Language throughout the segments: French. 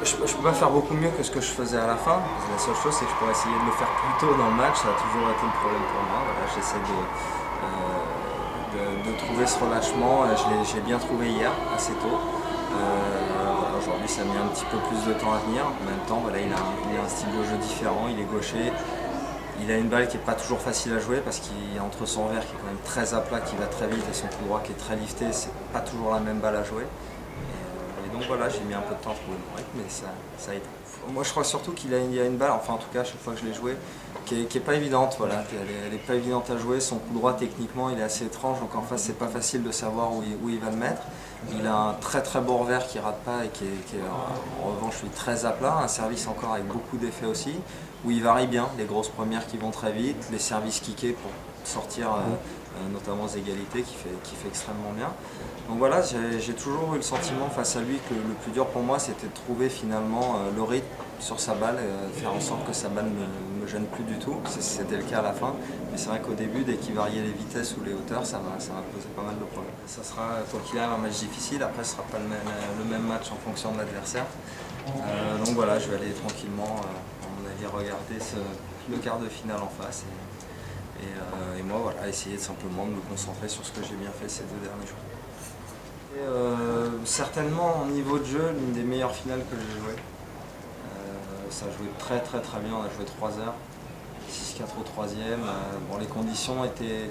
Je peux pas faire beaucoup mieux que ce que je faisais à la fin. La seule chose, c'est que je pourrais essayer de le faire plus tôt dans le match. Ça a toujours été le problème pour moi. Voilà, j'essaie de trouver ce relâchement. J'ai bien trouvé hier, assez tôt. Voilà, aujourd'hui, ça a mis un petit peu plus de temps à venir. En même temps, voilà, il a un style de jeu différent. Il est gaucher. Il a une balle qui n'est pas toujours facile à jouer parce qu'il y a entre son revers qui est quand même très à plat, qui va très vite, et son coup droit qui est très lifté. C'est pas toujours la même balle à jouer. Et donc voilà, j'ai mis un peu de temps à trouver mon rythme, mais ça a été. Moi je crois surtout qu'il a une balle, enfin en tout cas à chaque fois que je l'ai joué, qui est pas évidente. Voilà. Elle est pas évidente à jouer. Son coup droit techniquement il est assez étrange, donc en face c'est pas facile de savoir où il va le mettre. Il a un très très beau revers qui rate pas et qui est en revanche lui très à plat, un service encore avec beaucoup d'effets aussi, où il varie bien, les grosses premières qui vont très vite, les services kickés pour sortir notamment aux égalités qui fait extrêmement bien. Donc voilà, j'ai toujours eu le sentiment face à lui que le plus dur pour moi c'était de trouver finalement le rythme sur sa balle, de faire en sorte que sa balle ne me gêne plus du tout. C'était le cas à la fin, mais c'est vrai qu'au début, dès qu'il variait les vitesses ou les hauteurs, ça m'a posé pas mal de problèmes. Ça sera, quoi qu'il arrive, un match difficile. Après, ce ne sera pas le même match en fonction de l'adversaire. Donc voilà, je vais aller tranquillement, à mon avis, regarder le quart de finale en face. Et moi, voilà, essayer simplement de me concentrer sur ce que j'ai bien fait ces 2 derniers jours. Certainement, au niveau de jeu, l'une des meilleures finales que j'ai jouées. Ça a joué très bien, on a joué 3 heures, 6-4 au 3e. Bon, les conditions étaient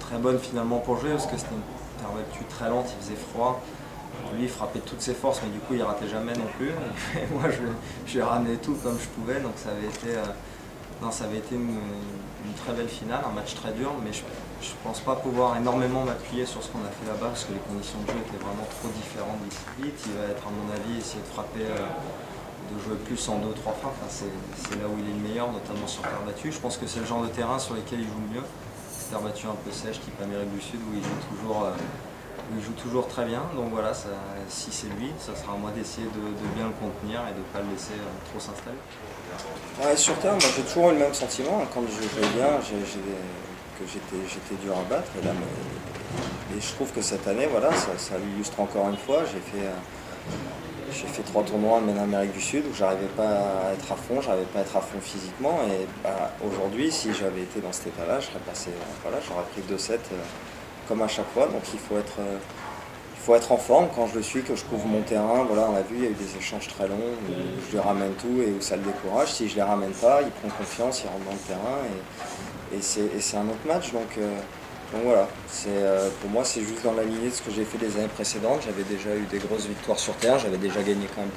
très bonnes finalement pour jouer parce que c'était une terre battue très lente, il faisait froid. Lui il frappait de toutes ses forces mais du coup il ratait jamais non plus. Et moi je ramenais tout comme je pouvais, donc ça avait été une très belle finale, un match très dur, mais je pense pas pouvoir énormément m'appuyer sur ce qu'on a fait là-bas parce que les conditions de jeu étaient vraiment trop différentes d'ici. Il va être à mon avis essayer de frapper, de jouer plus en 2-3 frappes, enfin, c'est là où il est le meilleur, notamment sur terre battue. Je pense que c'est le genre de terrain sur lequel il joue le mieux. Terre battue un peu sèche, type Amérique du Sud, où il joue toujours très bien. Donc voilà, si c'est lui, ça sera à moi d'essayer de bien le contenir et de ne pas le laisser trop s'installer. Ouais, sur terre, moi j'ai toujours eu le même sentiment. Quand je jouais bien, que j'étais dur à battre. Et je trouve que cette année, voilà, ça l'illustre encore une fois. J'ai fait 3 tournois en Amérique du Sud où j'arrivais pas à être à fond, physiquement. Et aujourd'hui, si j'avais été dans cet état-là, j'aurais pris 2-7 comme à chaque fois. Donc il faut être en forme quand je le suis, que je couvre mon terrain. Voilà, on l'a vu, il y a eu des échanges très longs où je lui ramène tout et où ça le décourage. Si je les ramène pas, il prend confiance, il rentre dans le terrain et c'est un autre match. Donc voilà, pour moi c'est juste dans la lignée de ce que j'ai fait les années précédentes. J'avais déjà eu des grosses victoires sur terre, j'avais déjà gagné quand même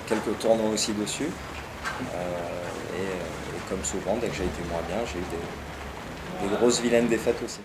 quelques tournois aussi dessus. Et comme souvent, dès que j'ai été moins bien, j'ai eu des grosses vilaines défaites aussi.